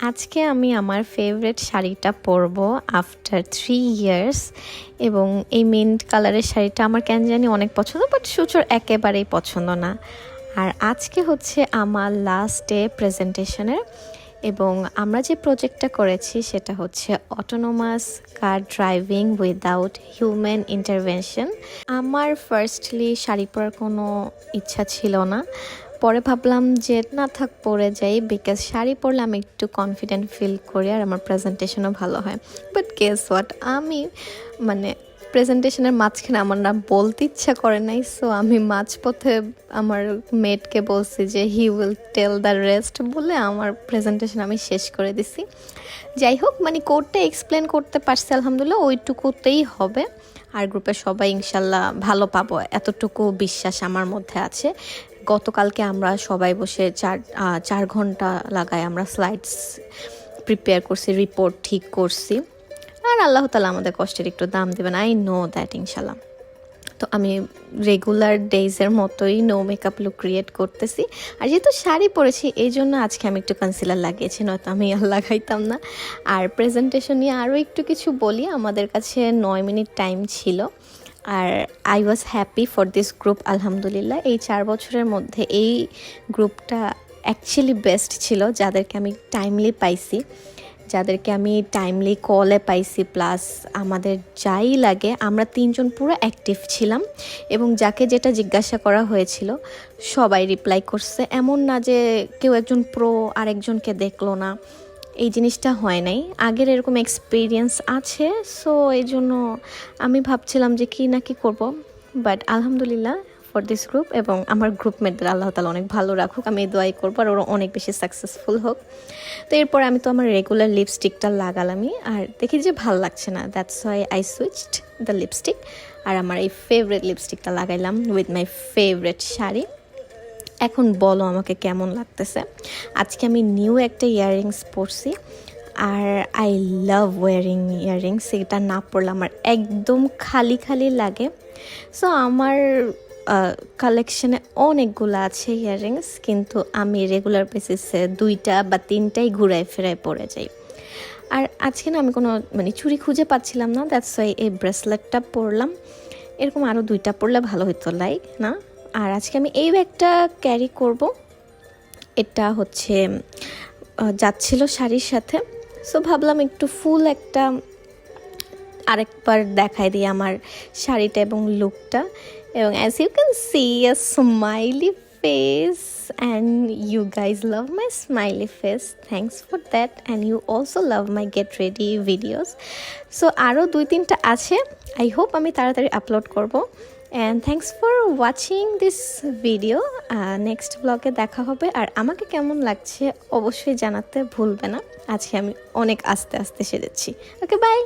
আজকে আমি আমার ফেভারিট শাড়িটা পরবো আফটার 3 ইয়ার্স এবং এই মিন্ট কালারের শাড়িটা আমার কেন জানি অনেক পছন্দ, বাট সুচোর একেবারেই পছন্দ না। আর আজকে হচ্ছে আমার লাস্ট ডে প্রেজেন্টেশনের, এবং আমরা যে প্রজেক্টটা করেছি সেটা হচ্ছে অটোনোমাস কার ড্রাইভিং উইদাউট হিউম্যান ইন্টারভেনশন। আমার ফার্স্টলি শাড়ি পরার কোনো ইচ্ছা ছিল না, পরে ভাবলাম যে না থাক পরে যাই, বিকজ শাড়ি পরলে আমি একটু কনফিডেন্ট ফিল করি আর আমার প্রেজেন্টেশনও ভালো হয়। বাট গেস হোয়াট, আমি প্রেজেন্টেশনের মাঝখানে আমার না বলতে ইচ্ছা করে নাই, সো আমি মাঝপথে আমার মেটকে বলছি যে he will tell the rest বলে আমার প্রেজেন্টেশন আমি শেষ করে দিছি। যাই হোক, কোডটা এক্সপ্লেন করতে পারছি আলহামদুলিল্লাহ, ওইটুকুতেই হবে। আর গ্রুপের সবাই ইনশাল্লাহ ভালো পাবো, এতটুকু বিশ্বাস আমার মধ্যে আছে। গতকালকে আমরা সবাই বসে 4 ঘন্টা লাগায় আমরা স্লাইডস প্রিপেয়ার করছি, রিপোর্ট ঠিক করছি। আর আল্লাহ তাআলা আমাদের কষ্টের একটু দাম দেবেন, আই নো দ্যাট ইনশাল্লাহ। তো আমি রেগুলার ডেজের মতোই নো মেকআপ লুক ক্রিয়েট করতেছি। আর যেহেতু শাড়ি পরেছি এই জন্য আজকে আমি একটু কনসিলার লাগিয়েছি, নয়তো আমি আর লাগাইতাম না। আর প্রেজেন্টেশন নিয়ে আরও একটু কিছু বলি, আমাদের কাছে 9 মিনিট টাইম ছিল। আর I was happy for this group আলহামদুলিল্লাহ। এই 4 বছরের মধ্যে এই গ্রুপটা অ্যাকচুয়ালি বেস্ট ছিল, যাদেরকে আমি টাইমলি পাইছি, যাদেরকে আমি টাইমলি কলে পাইছি, প্লাস আমাদের যাই লাগে আমরা 3 জন পুরো অ্যাক্টিভ ছিলাম, এবং যাকে যেটা জিজ্ঞাসা করা হয়েছিল সবাই রিপ্লাই করছে। এমন না যে কেউ একজন প্রো আরেকজনকে দেখলো না, এই জিনিসটা হয় নাই। আগের এরকম এক্সপিরিয়েন্স আছে, সো এই জন্য আমি ভাবছিলাম যে কি না কি করবো, বাট আলহামদুলিল্লাহ ফর দিস গ্রুপ। এবং আমার গ্রুপমেটদের আল্লাহ তাআলা অনেক ভালো রাখুক, আমি এই দোয়াই করবো, আর ওরা অনেক বেশি সাকসেসফুল হোক। তো এরপর আমি তো আমার রেগুলার লিপস্টিকটা লাগালামই, আর দেখি যে ভাল লাগছে না, that's why I switched the lipstick. আর আমার এই ফেভারিট লিপস্টিকটা লাগাইলাম উইথ মাই ফেভারিট শাড়ি। এখন বলো আমাকে কেমন লাগতেছে। আজকে আমি নিউ একটা ইয়াররিংস পরছি, আর আই লাভ ওয়ারিং ইয়াররিংস। এটা না পরলে আমার একদম খালি খালি লাগে। সো আমার কালেকশানে অনেকগুলো আছে ইয়াররিংস, কিন্তু আমি রেগুলার বেসিসে 2টা বা 3টাই ঘুরায় ফেরায় পরে যাই। আর আজকে না আমি কোনো চুড়ি খুঁজে পাচ্ছিলাম না, দ্যাটস ওয়াই এই ব্রেসলেটটা পরলাম। এরকম আরও 2টা পরলে ভালো হতো, লাইক না। আর আজকে আমি এই ব্যাগটা ক্যারি করব, এটা হচ্ছে যাচ্ছিল শাড়ির সাথে। সো ভাবলাম একটু ফুল একটা আরেকবার দেখাই দিই আমার শাড়িটা এবং লুকটা। এবং as you can see a smiley face, and you guys love my smiley face, thanks for that, and you also love my get ready videos. So আরও 2-3টা আছে, আই হোপ আমি তাড়াতাড়ি আপলোড করব। And thanks for watching this video. Next ব্লগে দেখা হবে। আর আমাকে কেমন লাগছে অবশ্যই জানাতে ভুলবে না। আজকে আমি অনেক আস্তে আস্তে সেরেছি। ওকে, বাই।